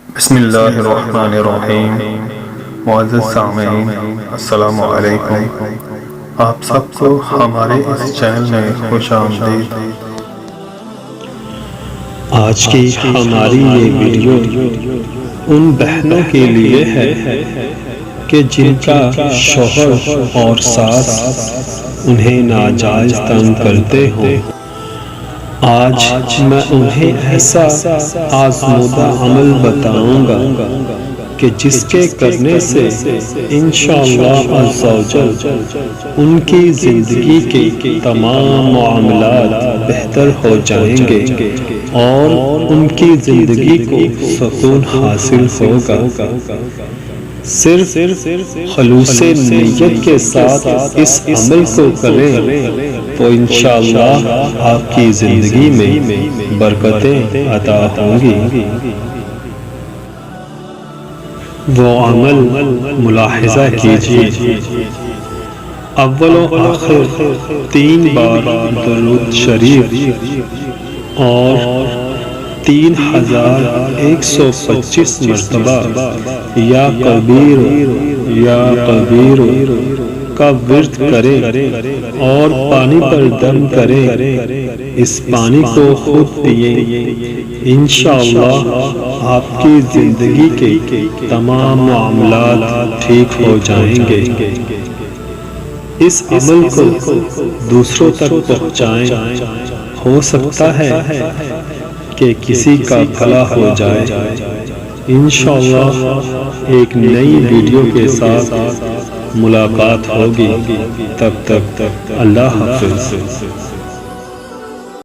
بسم اللہ الرحمن الرحیم۔ معزز سامعین، السلام علیکم۔ آپ سب کو ہمارے اس چینل میں خوش آمدید۔ آج کی ہماری یہ ویڈیو ان بہنوں کے لیے ہے کہ جن کا شوہر اور ساس انہیں ناجائز تنگ کرتے ہوں۔ آج میں انہیں ایسا آزمودہ عمل بتاؤں گا کہ جس کے کرنے سے انشاءاللہ عز و جل ان کی زندگی کے تمام معاملات بہتر ہو جائیں گے اور ان کی زندگی کو سکون حاصل ہوگا۔ صرف خلوص نیت کے ساتھ اس عمل کو کریں تو انشاءاللہ آپ کی زندگی میں برکتیں عطا ہوں گی۔ وہ عمل ملاحظہ کیجیے۔ اول و آخر 3 بار درود شریف اور 3125 مرتبہ یا کبیر کا ورد کریں اور پانی پر دم کریں۔ اس پانی کو خود پیئیں، انشاءاللہ آپ کی زندگی کے تمام معاملات ٹھیک ہو جائیں گے۔ اس عمل کو دوسروں تک پہنچائیں، ہو سکتا ہے کہ کسی کا بھلا ہو جائے۔ انشاءاللہ ایک نئی ویڈیو کے ساتھ ملاقات ہوگی، تب تک اللہ حافظ۔